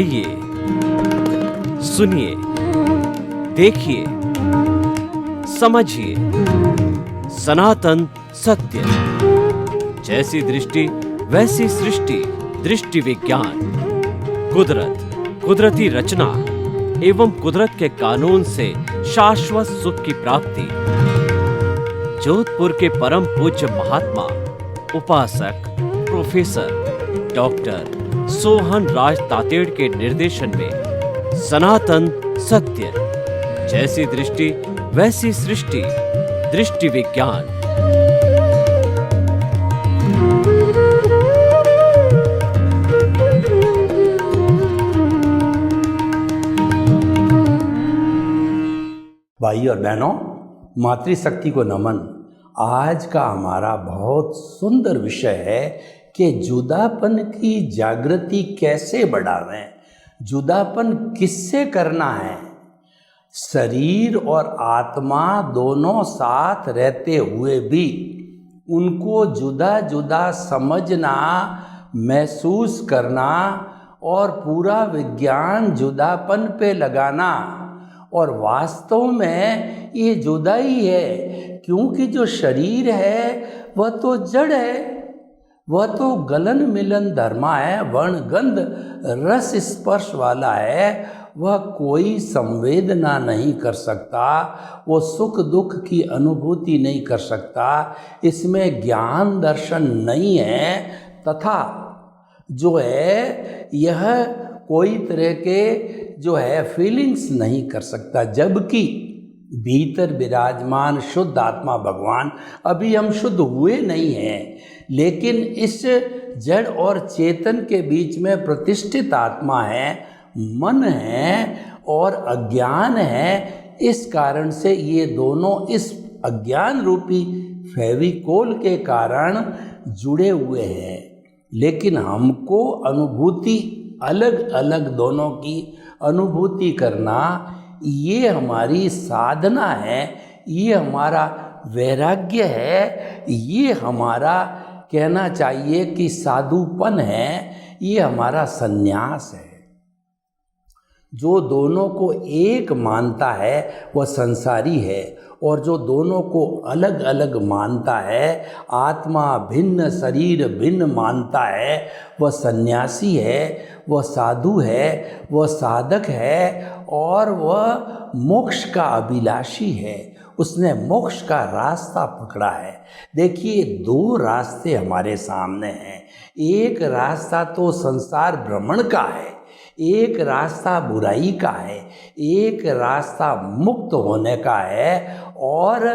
आइए, सुनिए, देखिए, समझिए सनातन सत्य। जैसी दृष्टि वैसी सृष्टि, दृष्टि विज्ञान। कुदरत, कुदरती रचना एवं कुदरत के कानून से शाश्वत सुख की प्राप्ति। जोधपुर के परम पूज्य महात्मा उपासक प्रोफेसर डॉक्टर सोहन राज तातेड़ के निर्देशन में सनातन सत्य। जैसी दृष्टि वैसी सृष्टि, दृष्टि विज्ञान। भाई और बहनों, मातृशक्ति को नमन। आज का हमारा बहुत सुंदर विषय है कि जुदापन की जागृति कैसे बढ़ावें। जुदापन किससे करना है? शरीर और आत्मा दोनों साथ रहते हुए भी उनको जुदा जुदा समझना, महसूस करना और पूरा विज्ञान जुदापन पे लगाना। और वास्तव में ये जुदाई है, क्योंकि जो शरीर है वह तो जड़ है, वह तो गलन मिलन धर्मा है, वर्ण गंध रस स्पर्श वाला है। वह कोई संवेदना नहीं कर सकता, वो सुख दुख की अनुभूति नहीं कर सकता, इसमें ज्ञान दर्शन नहीं है, तथा जो है यह कोई तरह के जो है फीलिंग्स नहीं कर सकता। जबकि भीतर विराजमान शुद्ध आत्मा भगवान, अभी हम शुद्ध हुए नहीं हैं, लेकिन इस जड़ और चेतन के बीच में प्रतिष्ठित आत्मा है, मन है और अज्ञान है। इस कारण से ये दोनों इस अज्ञान रूपी फेविकोल के कारण जुड़े हुए हैं। लेकिन हमको अनुभूति अलग अलग दोनों की अनुभूति करना, ये हमारी साधना है, ये हमारा वैराग्य है, ये हमारा कहना चाहिए कि साधुपन है, ये हमारा संन्यास है। जो दोनों को एक मानता है वह संसारी है, और जो दोनों को अलग अलग मानता है, आत्मा भिन्न शरीर भिन्न मानता है, वह सन्यासी है, वह साधु है, वह साधक है, और वह मोक्ष का अभिलाषी है। उसने मोक्ष का रास्ता पकड़ा है। देखिए, दो रास्ते हमारे सामने हैं। एक रास्ता तो संसार भ्रमण का है, एक रास्ता बुराई का है, एक रास्ता मुक्त होने का है, और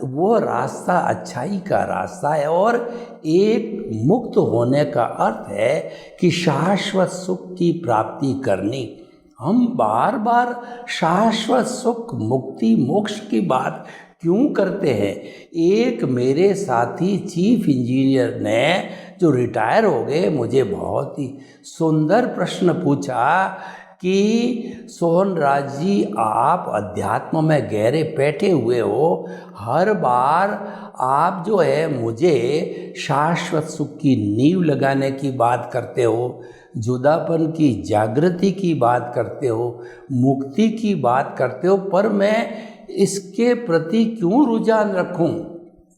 वो रास्ता अच्छाई का रास्ता है। और एक मुक्त होने का अर्थ है कि शाश्वत सुख की प्राप्ति करनी। हम बार बार शाश्वत सुख, मुक्ति, मोक्ष की बात क्यों करते हैं? एक मेरे साथी चीफ इंजीनियर ने, जो रिटायर हो गए, मुझे बहुत ही सुंदर प्रश्न पूछा कि सोहन राज जी, आप अध्यात्म में गहरे बैठे हुए हो, हर बार आप जो है मुझे शाश्वत सुख की नींव लगाने की बात करते हो, जुदापन की जागृति की बात करते हो, मुक्ति की बात करते हो, पर मैं इसके प्रति क्यों रुझान रखूं?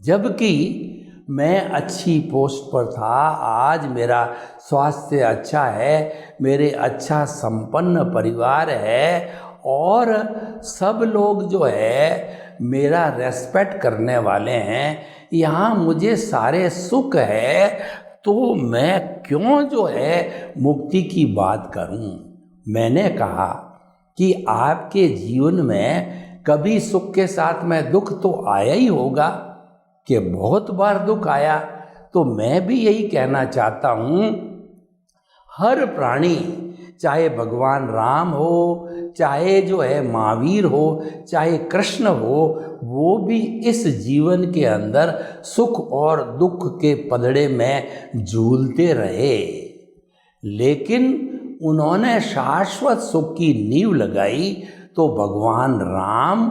जबकि मैं अच्छी पोस्ट पर था, आज मेरा स्वास्थ्य अच्छा है, मेरे अच्छा संपन्न परिवार है, और सब लोग जो है मेरा रेस्पेक्ट करने वाले हैं, यहाँ मुझे सारे सुख है, तो मैं क्यों जो है मुक्ति की बात करूं? मैंने कहा कि आपके जीवन में कभी सुख के साथ में दुख तो आया ही होगा, कि बहुत बार दुख आया। तो मैं भी यही कहना चाहता हूँ, हर प्राणी, चाहे भगवान राम हो, चाहे जो है महावीर हो, चाहे कृष्ण हो, वो भी इस जीवन के अंदर सुख और दुख के पधड़े में झूलते रहे, लेकिन उन्होंने शाश्वत सुख की नींव लगाई। तो भगवान राम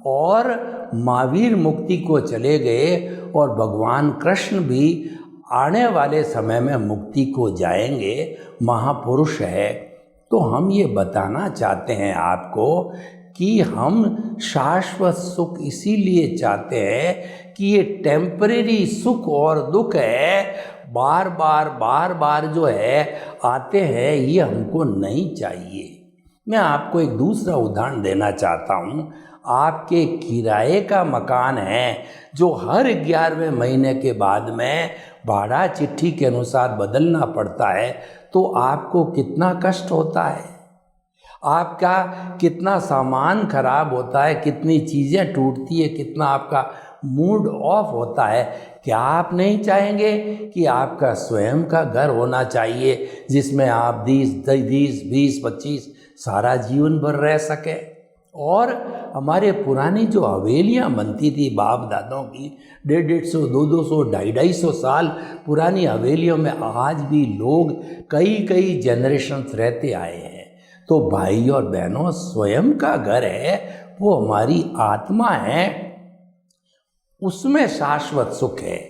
और महावीर मुक्ति को चले गए, और भगवान कृष्ण भी आने वाले समय में मुक्ति को जाएंगे, महापुरुष है। तो हम ये बताना चाहते हैं आपको कि हम शाश्वत सुख इसीलिए चाहते हैं कि ये टेम्परेरी सुख और दुख है, बार बार जो है आते हैं, ये हमको नहीं चाहिए। मैं आपको एक दूसरा उदाहरण देना चाहता हूँ। आपके किराए का मकान है जो हर 11वें महीने के बाद में भाड़ा चिट्ठी के अनुसार बदलना पड़ता है, तो आपको कितना कष्ट होता है, आपका कितना सामान खराब होता है, कितनी चीज़ें टूटती है, कितना आपका मूड ऑफ होता है। क्या आप नहीं चाहेंगे कि आपका स्वयं का घर होना चाहिए जिसमें आप 20-25 सारा जीवन भर रह सके? और हमारे पुरानी जो हवेलियाँ बनती थी बाप दादाओं की, 150, 200, 250 साल पुरानी हवेलियों में आज भी लोग कई जनरेशन्स रहते आए हैं। तो भाई और बहनों, स्वयं का घर है वो हमारी आत्मा है, उसमें शाश्वत सुख है।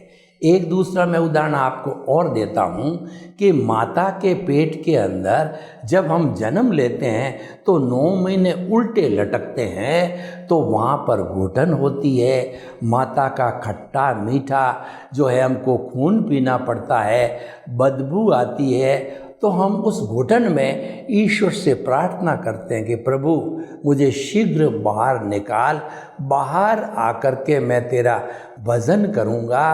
एक दूसरा मैं उदाहरण आपको और देता हूँ कि माता के पेट के अंदर जब हम जन्म लेते हैं तो 9 महीने उल्टे लटकते हैं, तो वहाँ पर घुटन होती है, माता का खट्टा मीठा जो है हमको खून पीना पड़ता है, बदबू आती है। तो हम उस घुटन में ईश्वर से प्रार्थना करते हैं कि प्रभु मुझे शीघ्र बाहर निकाल, बाहर आकर के मैं तेरा भजन करूँगा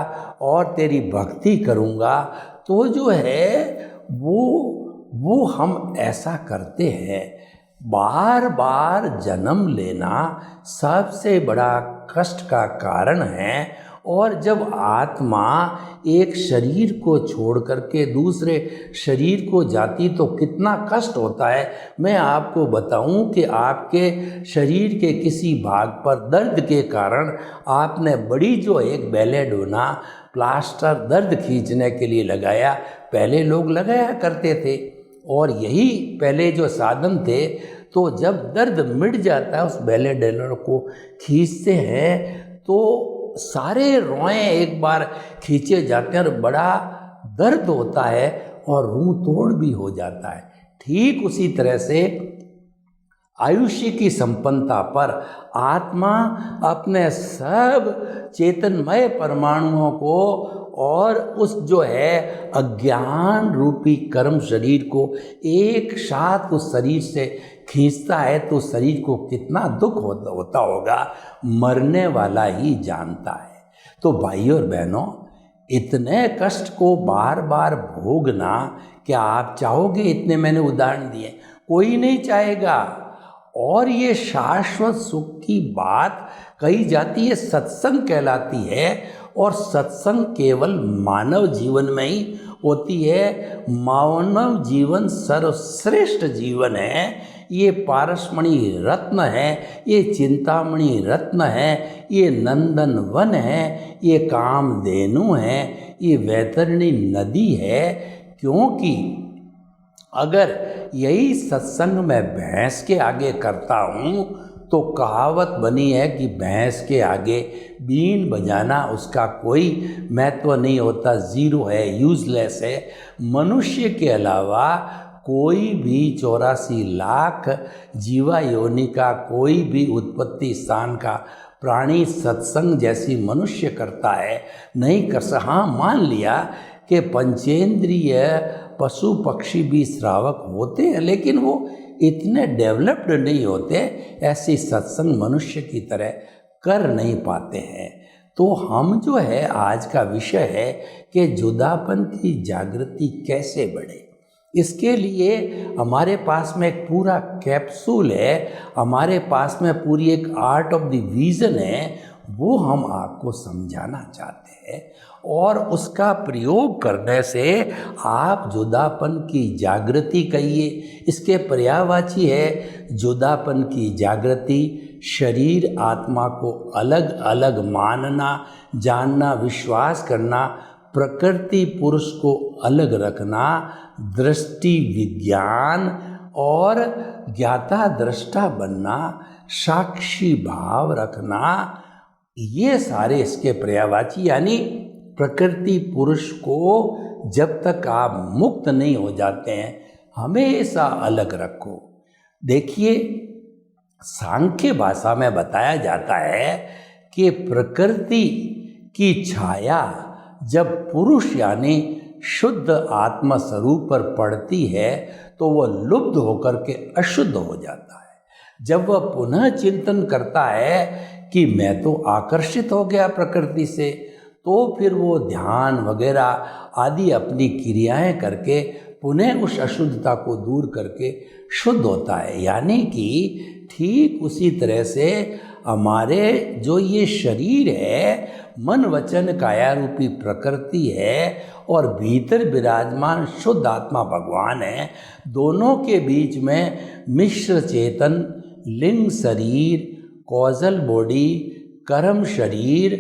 और तेरी भक्ति करूँगा। तो जो है वो हम ऐसा करते हैं। बार बार जन्म लेना सबसे बड़ा कष्ट का कारण है। और जब आत्मा एक शरीर को छोड़ करके दूसरे शरीर को जाती तो कितना कष्ट होता है। मैं आपको बताऊं कि आपके शरीर के किसी भाग पर दर्द के कारण आपने बड़ी जो एक बेलेडोना प्लास्टर दर्द खींचने के लिए लगाया, पहले लोग लगाया करते थे और यही पहले जो साधन थे। तो जब दर्द मिट जाता है उस बेलेडोना को खींचते हैं तो सारे रोए एक बार खींचे जाते हैं और बड़ा दर्द होता है और रूह तोड़ भी हो जाता है। ठीक उसी तरह से आयुष्य की संपन्नता पर आत्मा अपने सब चेतनमय परमाणुओं को और उस जो है अज्ञान रूपी कर्म शरीर को एक साथ उस शरीर से खींचता है, तो शरीर को कितना दुख होता होगा मरने वाला ही जानता है। तो भाइयों और बहनों, इतने कष्ट को बार बार भोगना क्या आप चाहोगे? इतने मैंने उदाहरण दिए, कोई नहीं चाहेगा। और ये शाश्वत सुख की बात कही जाती है, सत्संग कहलाती है। और सत्संग केवल मानव जीवन में ही होती है। मानव जीवन सर्वश्रेष्ठ जीवन है। ये पारसमणि रत्न है, ये चिंतामणि रत्न है, ये नंदन वन है, ये कामधेनु है, ये वैतरणी नदी है। क्योंकि अगर यही सत्संग मैं भैंस के आगे करता हूँ तो कहावत बनी है कि भैंस के आगे बीन बजाना उसका कोई महत्व नहीं होता, जीरो है, यूजलेस है। मनुष्य के अलावा कोई भी 84 लाख जीवा योनि का कोई भी उत्पत्ति स्थान का प्राणी सत्संग जैसी मनुष्य करता है नहीं कर सकता। हाँ, मान लिया कि पंचेंद्रिय पशु पक्षी भी श्रावक होते हैं, लेकिन वो इतने डेवलप्ड नहीं होते, ऐसी सत्संग मनुष्य की तरह कर नहीं पाते हैं। तो हम जो है आज का विषय है कि जुदापन की जागृति कैसे बढ़े। इसके लिए हमारे पास में एक पूरा कैप्सूल है, हमारे पास में पूरी एक आर्ट ऑफ द विजन है, वो हम आपको समझाना चाहते हैं। और उसका प्रयोग करने से आप जुदापन की जागृति कहिए, इसके पर्यायवाची है जुदापन की जागृति। शरीर आत्मा को अलग अलग मानना, जानना, विश्वास करना, प्रकृति पुरुष को अलग रखना, दृष्टि विज्ञान और ज्ञाता दृष्टा बनना, साक्षी भाव रखना, ये सारे इसके पर्यायवाची। यानी प्रकृति पुरुष को जब तक आप मुक्त नहीं हो जाते हैं, हमेशा अलग रखो। देखिए, सांख्य भाषा में बताया जाता है कि प्रकृति की छाया जब पुरुष यानी शुद्ध आत्मा स्वरूप पर पड़ती है तो वह लुप्त होकर के अशुद्ध हो जाता है। जब वह पुनः चिंतन करता है कि मैं तो आकर्षित हो गया प्रकृति से, तो फिर वो ध्यान वगैरह आदि अपनी क्रियाएं करके पुनः उस अशुद्धता को दूर करके शुद्ध होता है। यानी कि ठीक उसी तरह से हमारे जो ये शरीर है, मन वचन काया रूपी प्रकृति है और भीतर विराजमान शुद्ध आत्मा भगवान है, दोनों के बीच में मिश्र चेतन लिंग शरीर, कॉजल बॉडी, कर्म शरीर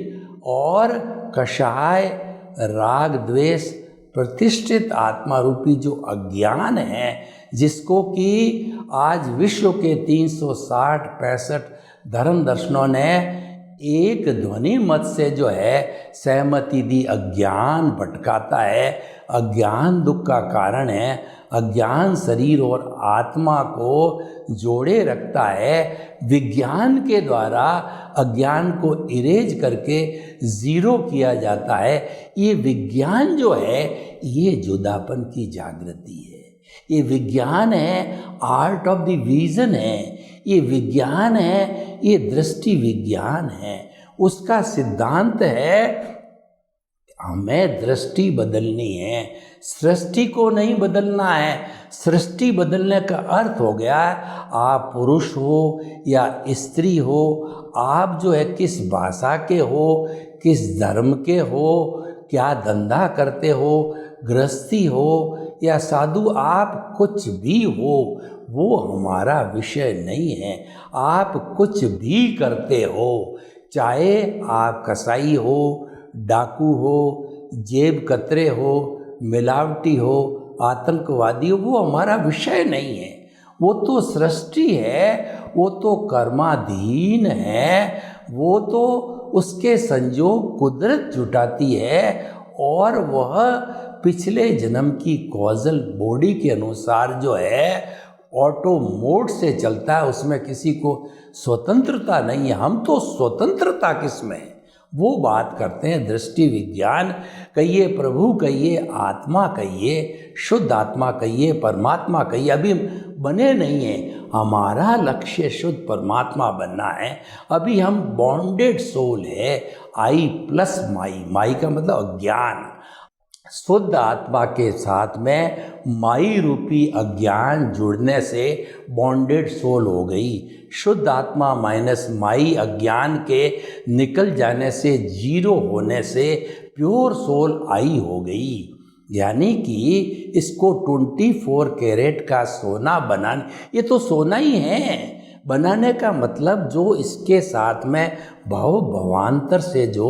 और कषाय राग द्वेष प्रतिष्ठित आत्मा रूपी जो अज्ञान है, जिसको कि आज विश्व के 360-65 धर्म दर्शनों ने एक ध्वनि मत से जो है सहमति दी, अज्ञान भटकाता है, अज्ञान दुख का कारण है, अज्ञान शरीर और आत्मा को जोड़े रखता है। विज्ञान के द्वारा अज्ञान को इरेज करके जीरो किया जाता है। ये विज्ञान जो है ये जुदापन की जागृति है, ये विज्ञान है, आर्ट ऑफ द विजन है, ये विज्ञान है, ये दृष्टि विज्ञान है। उसका सिद्धांत है हमें दृष्टि बदलनी है, सृष्टि को नहीं बदलना है। सृष्टि बदलने का अर्थ हो गया आप पुरुष हो या स्त्री हो, आप जो है किस भाषा के हो, किस धर्म के हो, क्या धंधा करते हो, गृहस्थी हो या साधु, आप कुछ भी हो, वो हमारा विषय नहीं है। आप कुछ भी करते हो, चाहे आप कसाई हो, डाकू हो, जेब कतरे हो, मिलावटी हो, आतंकवादी हो, वो हमारा विषय नहीं है। वो तो सृष्टि है, वो तो कर्माधीन है, वो तो उसके संयोग कुदरत जुटाती है और वह पिछले जन्म की कॉजल बॉडी के अनुसार जो है ऑटो मोड से चलता है, उसमें किसी को स्वतंत्रता नहीं है। हम तो स्वतंत्रता किसमें है वो बात करते हैं। दृष्टि विज्ञान कहिए, प्रभु कहिए, आत्मा कहिए, शुद्ध आत्मा कहिए, परमात्मा कहिए, अभी बने नहीं हैं। हमारा लक्ष्य शुद्ध परमात्मा बनना है। अभी हम बॉन्डेड सोल है, आई प्लस माई, माई का मतलब अज्ञान। शुद्ध आत्मा के साथ में माई रूपी अज्ञान जुड़ने से बॉन्डेड सोल हो गई। शुद्ध आत्मा माइनस माई अज्ञान के निकल जाने से, जीरो होने से प्योर सोल आई हो गई। यानी कि इसको 24 कैरेट का सोना बनाने, ये तो सोना ही है। बनाने का मतलब जो इसके साथ में भव भवांतर से जो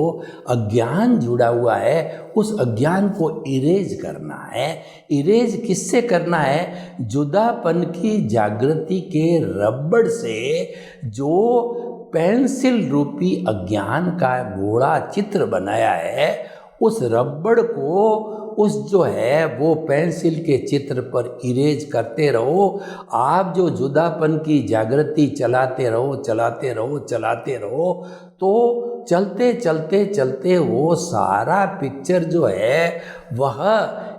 अज्ञान जुड़ा हुआ है, उस अज्ञान को इरेज करना है। इरेज किससे करना है? जुदापन की जागृति के रबड़ से जो पेंसिल रूपी अज्ञान का गोला चित्र बनाया है, उस रबड़ को उस जो है वो पेंसिल के चित्र पर इरेज करते रहो। आप जो जुदापन की जागृति चलाते रहो, चलाते रहो, चलाते रहो, तो चलते चलते चलते वो सारा पिक्चर जो है वह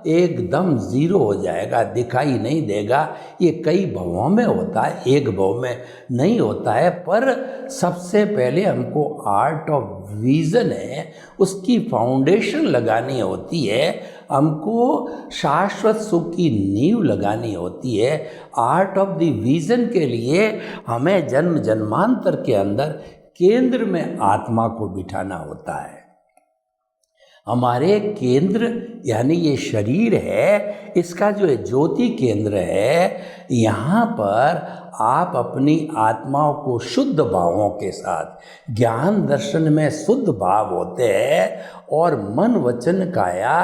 एकदम ज़ीरो हो जाएगा, दिखाई नहीं देगा। ये कई भवों में होता है, एक भव में नहीं होता है। पर सबसे पहले हमको आर्ट ऑफ विजन है, उसकी फाउंडेशन लगानी होती है। हमको शाश्वत सुख की नींव लगानी होती है। आर्ट ऑफ द विजन के लिए हमें जन्म जन्मांतर के अंदर केंद्र में आत्मा को बिठाना होता है। हमारे केंद्र यानी ये शरीर है, इसका जो ज्योति केंद्र है, यहाँ पर आप अपनी आत्माओं को शुद्ध भावों के साथ, ज्ञान दर्शन में शुद्ध भाव होते हैं और मन वचन काया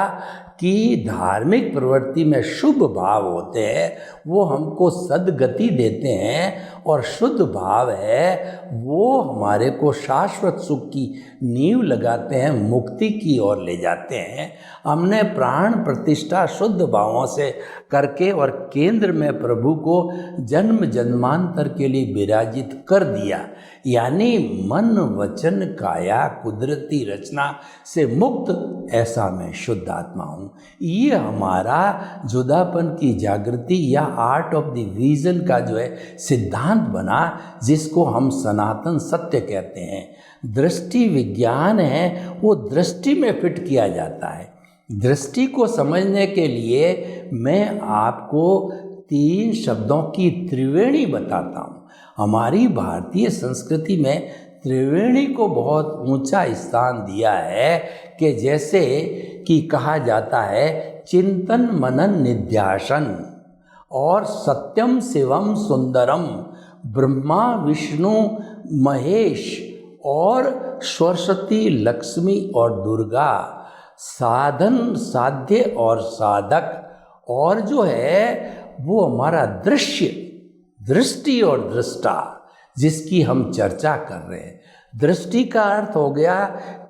की धार्मिक प्रवृत्ति में शुभ भाव होते हैं, वो हमको सद्गति देते हैं और शुद्ध भाव है वो हमारे को शाश्वत सुख की नींव लगाते हैं, मुक्ति की ओर ले जाते हैं। हमने प्राण प्रतिष्ठा शुद्ध भावों से करके और केंद्र में प्रभु को जन्म जन्मांतर के लिए विराजित कर दिया, यानी मन वचन काया कुदरती रचना से मुक्त ऐसा मैं शुद्ध आत्मा हूँ। ये हमारा जुदापन की जागृति या आर्ट ऑफ द विजन का जो है सिद्धांत बना, जिसको हम सनातन सत्य कहते हैं। दृष्टि विज्ञान है, वो दृष्टि में फिट किया जाता है। दृष्टि को समझने के लिए मैं आपको 3 शब्दों की त्रिवेणी बताता हूँ। हमारी भारतीय संस्कृति में त्रिवेणी को बहुत ऊंचा स्थान दिया है कि जैसे कि कहा जाता है चिंतन मनन निध्यासन और सत्यम शिवम सुंदरम, ब्रह्मा विष्णु महेश और सरस्वती लक्ष्मी और दुर्गा, साधन साध्य और साधक, और जो है वो हमारा दृश्य, दृष्टि और दृष्टा, जिसकी हम चर्चा कर रहे हैं। दृष्टि का अर्थ हो गया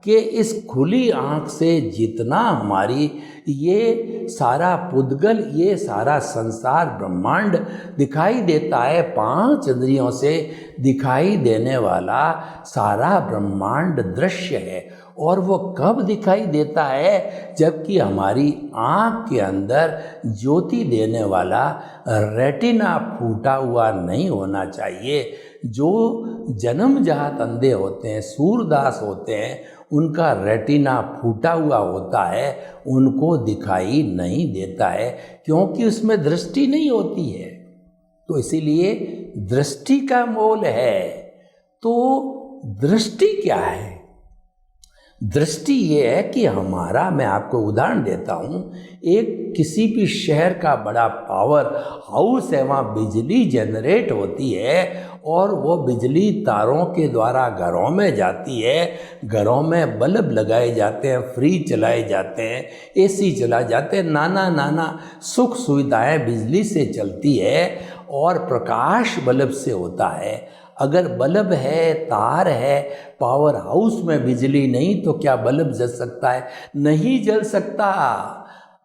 कि इस खुली आँख से जितना हमारी ये सारा पुद्गल, ये सारा संसार ब्रह्मांड दिखाई देता है, 5 इंद्रियों से दिखाई देने वाला सारा ब्रह्मांड दृश्य है। और वो कब दिखाई देता है? जबकि हमारी आँख के अंदर ज्योति देने वाला रेटिना फूटा हुआ नहीं होना चाहिए। जो जन्मजात अंधे होते हैं, सूरदास होते हैं, उनका रेटिना फूटा हुआ होता है, उनको दिखाई नहीं देता है क्योंकि उसमें दृष्टि नहीं होती है। तो इसीलिए दृष्टि का मोल है। तो दृष्टि क्या है? दृष्टि ये है कि हमारा, मैं आपको उदाहरण देता हूँ, एक किसी भी शहर का बड़ा पावर हाउस है, वहाँ बिजली जनरेट होती है और वो बिजली तारों के द्वारा घरों में जाती है। घरों में बल्ब लगाए जाते हैं, फ्रिज चलाए जाते हैं, एसी चलाए जाते हैं, नाना सुख सुविधाएं बिजली से चलती है और प्रकाश बल्ब से होता है। अगर बल्ब है, तार है, पावर हाउस में बिजली नहीं तो क्या बल्ब जल सकता है? नहीं जल सकता।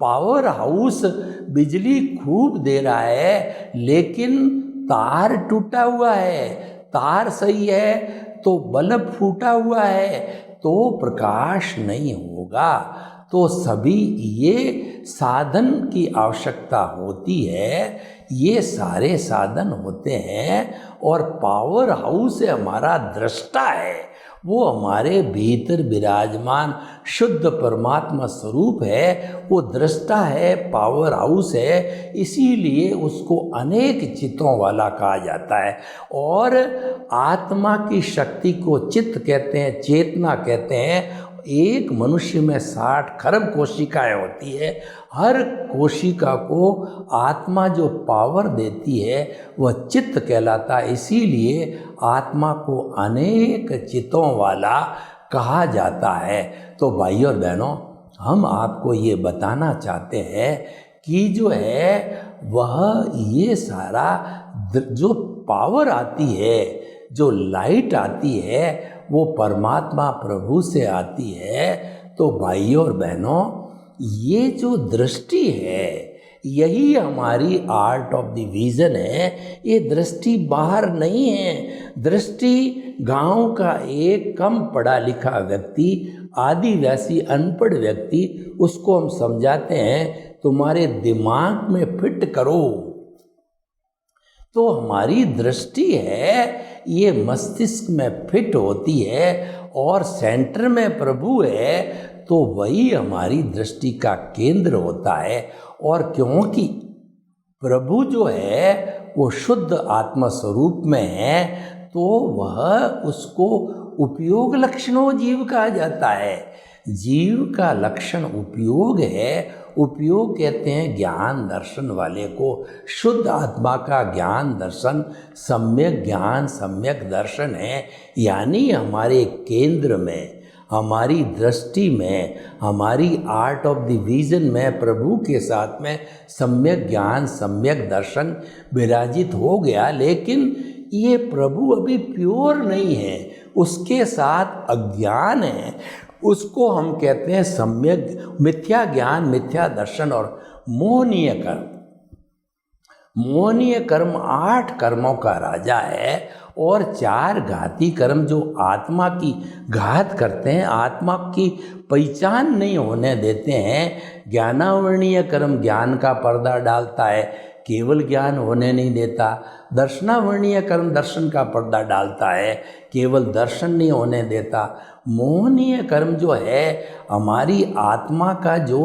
पावर हाउस बिजली खूब दे रहा है लेकिन तार टूटा हुआ है। तार सही है तो बल्ब फूटा हुआ है तो प्रकाश नहीं होगा। तो सभी ये साधन की आवश्यकता होती है, ये सारे साधन होते हैं। और पावर हाउस हमारा दृष्टा है, वो हमारे भीतर विराजमान शुद्ध परमात्मा स्वरूप है, वो दृष्टा है, पावर हाउस है। इसीलिए उसको अनेक चित्तों वाला कहा जाता है। और आत्मा की शक्ति को चित्त कहते हैं, चेतना कहते हैं। एक मनुष्य में 60 खरब कोशिकाएं होती है। हर कोशिका को आत्मा जो पावर देती है वह चित्त कहलाता है। इसीलिए आत्मा को अनेक चित्तों वाला कहा जाता है। तो भाइयों और बहनों, हम आपको ये बताना चाहते हैं कि जो है वह ये सारा जो पावर आती है, जो लाइट आती है, वो परमात्मा प्रभु से आती है। तो भाइयों और बहनों, ये जो दृष्टि है यही हमारी आर्ट ऑफ द विजन है। ये दृष्टि बाहर नहीं है। दृष्टि गांव का एक कम पढ़ा लिखा व्यक्ति, आदिवासी अनपढ़ व्यक्ति, उसको हम समझाते हैं तुम्हारे दिमाग में फिट करो। तो हमारी दृष्टि है ये मस्तिष्क में फिट होती है और सेंटर में प्रभु है तो वही हमारी दृष्टि का केंद्र होता है। और क्योंकि प्रभु जो है वो शुद्ध आत्मा स्वरूप में है तो वह उसको उपयोग लक्षणों जीव कहा जाता है। जीव का लक्षण उपयोग है। उपयोग कहते हैं ज्ञान दर्शन वाले को। शुद्ध आत्मा का ज्ञान दर्शन सम्यक ज्ञान सम्यक दर्शन है। यानी हमारे केंद्र में, हमारी दृष्टि में, हमारी आर्ट ऑफ द विजन में प्रभु के साथ में सम्यक ज्ञान सम्यक दर्शन विराजित हो गया। लेकिन ये प्रभु अभी प्योर नहीं है, उसके साथ अज्ञान है, उसको हम कहते हैं सम्यक मिथ्या ज्ञान, मिथ्या दर्शन और मोहनीय कर्म। मोहनीय कर्म 8 कर्मों का राजा है और 4 घाती कर्म जो आत्मा की घात करते हैं, आत्मा की पहचान नहीं होने देते हैं। ज्ञानावर्णीय कर्म ज्ञान का पर्दा डालता है, केवल ज्ञान होने नहीं देता। दर्शनावर्णीय कर्म दर्शन का पर्दा डालता है, केवल दर्शन नहीं होने देता। मोहनीय कर्म जो है हमारी आत्मा का जो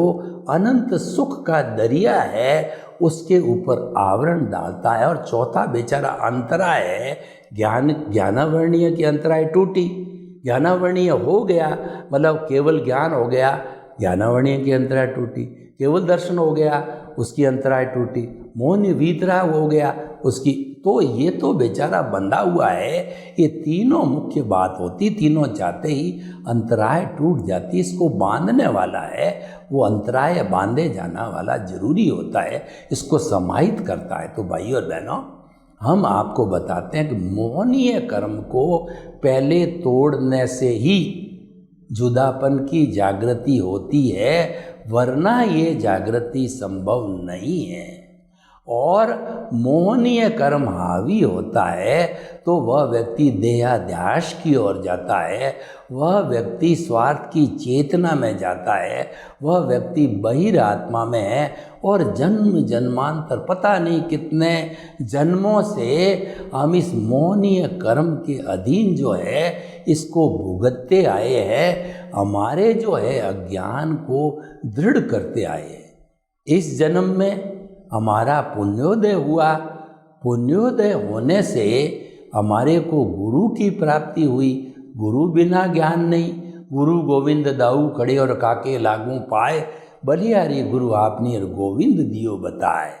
अनंत सुख का दरिया है उसके ऊपर आवरण डालता है। और चौथा बेचारा अंतराय है, ज्ञानावर्णीय की अंतराय टूटी, ज्ञानावर्णीय हो गया मतलब केवल ज्ञान हो गया, ज्ञानावर्णीय की अंतराय टूटी। केवल दर्शन हो गया, उसकी अंतराय टूटी। मोहनीय वीतराग हो गया उसकी, तो ये तो बेचारा बंधा हुआ है। ये तीनों मुख्य बात होती, तीनों चाहते ही अंतराय टूट जाती। इसको बांधने वाला है, वो अंतराय बांधे जाना वाला जरूरी होता है, इसको समाहित करता है। तो भाई और बहनों, हम आपको बताते हैं कि मोहनीय कर्म को पहले तोड़ने से ही जुदापन की जागृति होती है, वरना ये जागृति संभव नहीं है। और मोहनीय कर्म हावी होता है तो वह व्यक्ति देहाध्यास की ओर जाता है, वह व्यक्ति स्वार्थ की चेतना में जाता है, वह व्यक्ति बहिरात्मा में है और जन्म जन्मांतर पता नहीं कितने जन्मों से हम इस मोहनीय कर्म के अधीन जो है इसको भुगतते आए हैं, हमारे जो है अज्ञान को दृढ़ करते आए हैं। इस जन्म में हमारा पुण्योदय हुआ, पुण्योदय होने से हमारे को गुरु की प्राप्ति हुई। गुरु बिना ज्ञान नहीं, गुरु गोविंद दाऊ खड़े और काके लागू पाए, बलिहारी गुरु आपने और गोविंद दियो बताए।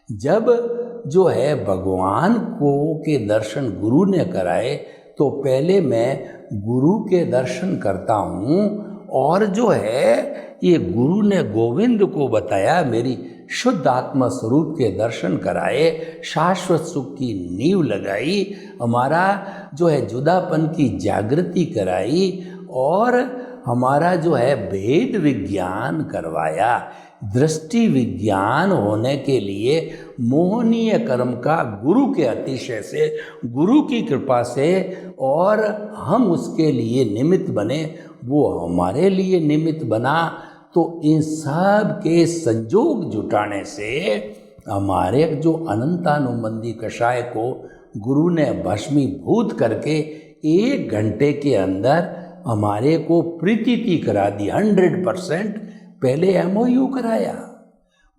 जब जो है भगवान को के दर्शन गुरु ने कराए तो पहले मैं गुरु के दर्शन करता हूँ, और जो है ये गुरु ने गोविंद को बताया, मेरी शुद्ध आत्मा स्वरूप के दर्शन कराए, शाश्वत सुख की नींव लगाई, हमारा जो है जुदापन की जागृति कराई और हमारा जो है भेद विज्ञान करवाया। दृष्टि विज्ञान होने के लिए मोहनीय कर्म का गुरु के अतिशय से, गुरु की कृपा से, और हम उसके लिए निमित्त बने, वो हमारे लिए निमित्त बना। तो इन सब के संजोग जुटाने से हमारे जो अनंतानुबंधी कषाय को गुरु ने भस्मीभूत करके 1 घंटे के अंदर हमारे को प्रीति करा दी। 100% पहले MOU कराया।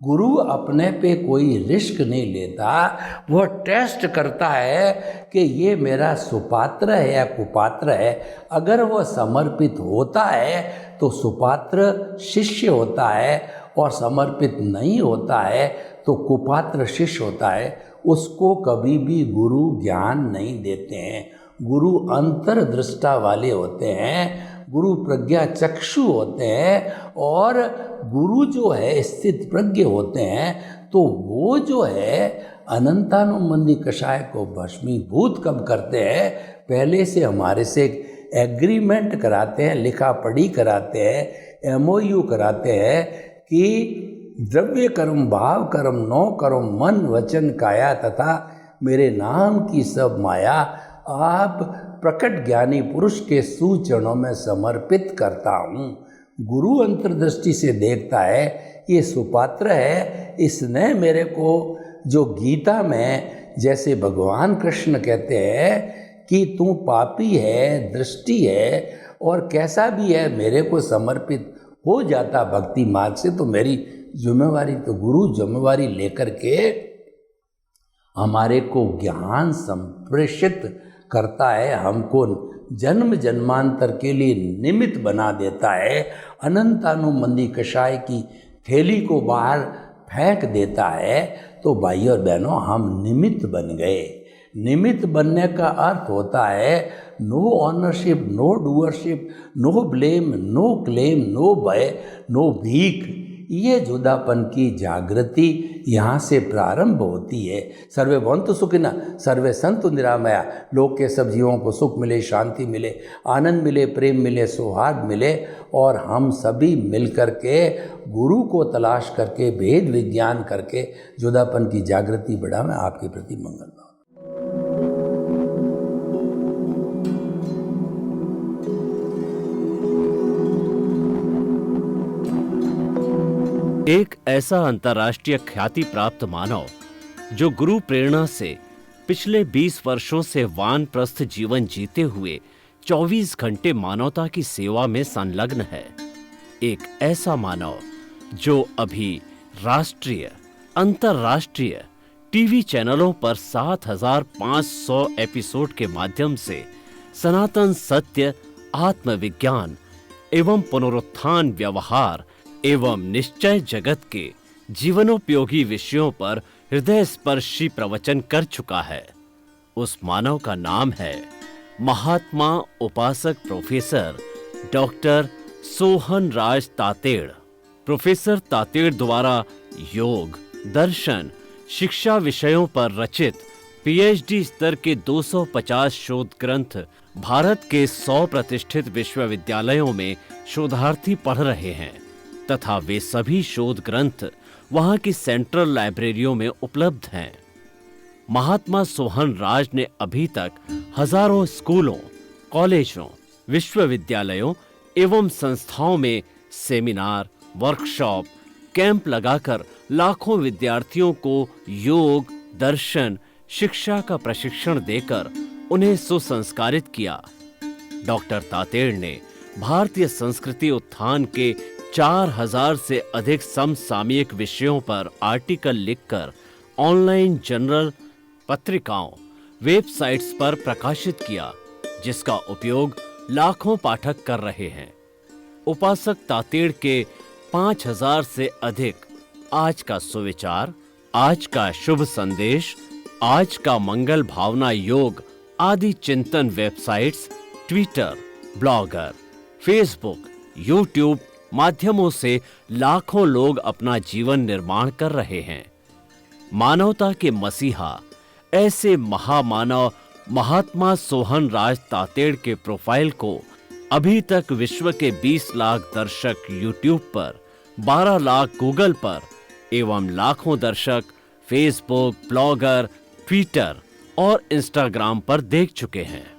गुरु अपने पे कोई रिस्क नहीं लेता, वह टेस्ट करता है कि ये मेरा सुपात्र है या कुपात्र है। अगर वह समर्पित होता है तो सुपात्र शिष्य होता है, और समर्पित नहीं होता है तो कुपात्र शिष्य होता है। उसको कभी भी गुरु ज्ञान नहीं देते हैं। गुरु अंतर्दृष्टा वाले होते हैं, गुरु प्रज्ञा चक्षु होते हैं, और गुरु जो है स्थित प्रज्ञ होते हैं। तो वो जो है अनंतानुबंधी कषाय को भस्मीभूत कब करते हैं, पहले से हमारे से एग्रीमेंट कराते हैं, लिखा पढ़ी कराते हैं, MOU कराते हैं कि द्रव्य कर्म भाव कर्म नौ कर्म मन वचन काया तथा मेरे नाम की सब माया आप प्रकट ज्ञानी पुरुष के सुचरणों में समर्पित करता हूँ। गुरु अंतर्दृष्टि से देखता है, ये सुपात्र है, इसने मेरे को जो गीता में जैसे भगवान कृष्ण कहते हैं कि तू पापी है, दृष्टि है और कैसा भी है, मेरे को समर्पित हो जाता भक्ति मार्ग से, तो मेरी जिम्मेवारी, तो गुरु जिम्मेवारी लेकर के हमारे को ज्ञान संप्रेषित करता है, हमको जन्म जन्मांतर के लिए निमित्त बना देता है, अनंतानुबंधी कषाय की थैली को बाहर फेंक देता है। तो भाई और बहनों, हम निमित्त बन गए। निमित्त बनने का अर्थ होता है no ownership, no doership, no blame, no claim, no भय, नो भीख। ये जुदापन की जागृति यहाँ से प्रारंभ होती है। सर्वे भवन्तु सुखिनः, सर्वे सन्तु निरामया। लोक के सब जीवों को सुख मिले, शांति मिले, आनंद मिले, प्रेम मिले, सौहार्द मिले, और हम सभी मिलकर के गुरु को तलाश करके भेद विज्ञान करके जुदापन की जागृति बढ़ावें। आपके प्रति मंगल भाव। एक ऐसा अंतर्राष्ट्रीय ख्याति प्राप्त मानव जो गुरु प्रेरणा से पिछले 20 वर्षों से वानप्रस्थ जीवन जीते हुए 24 घंटे मानवता की सेवा में संलग्न है। एक ऐसा मानव जो अभी राष्ट्रीय, अंतर्राष्ट्रीय टीवी चैनलों पर 7,500 एपिसोड के माध्यम से सनातन सत्य, आत्मविज्ञान एवं पुनरुत्थान, व्यवहार एवं निश्चय जगत के जीवनोपयोगी विषयों पर हृदय स्पर्शी प्रवचन कर चुका है। उस मानव का नाम है महात्मा उपासक प्रोफेसर डॉक्टर सोहन राज तातेड़। प्रोफेसर तातेड़ द्वारा योग, दर्शन, शिक्षा विषयों पर रचित पीएचडी स्तर के 250 शोध ग्रंथ भारत के 100 प्रतिष्ठित विश्वविद्यालयों में शोधार्थी पढ़ रहे हैं तथा वे सभी शोध ग्रंथ वहां की सेंट्रल लाइब्रेरियों में उपलब्ध हैं। महात्मा सोहन राज ने अभी तक हजारों स्कूलों, कॉलेजों, विश्वविद्यालयों एवं संस्थाओं में सेमिनार, वर्कशॉप, कैंप लगाकर लाखों विद्यार्थियों को योग, दर्शन, शिक्षा का प्रशिक्षण देकर उन्हें सुसंस्कारित किया। डॉक्टर तातेड़ ने भारतीय संस्कृति उत्थान के 4000 से अधिक समसामयिक विषयों पर आर्टिकल लिखकर ऑनलाइन जर्नल, पत्रिकाओं, वेबसाइट्स पर प्रकाशित किया, जिसका उपयोग लाखों पाठक कर रहे हैं। उपासक तातेड़ के 5000 से अधिक आज का सुविचार, आज का शुभ संदेश, आज का मंगल भावना योग आदि चिंतन websites, Twitter, blogger, Facebook, YouTube माध्यमों से लाखों लोग अपना जीवन निर्माण कर रहे हैं। मानवता के मसीहा ऐसे महामानव महात्मा सोहन राज तातेड़ के प्रोफाइल को अभी तक विश्व के 20 लाख दर्शक यूट्यूब पर, 12 लाख गूगल पर एवं लाखों दर्शक फेसबुक, ब्लॉगर, ट्विटर और इंस्टाग्राम पर देख चुके हैं।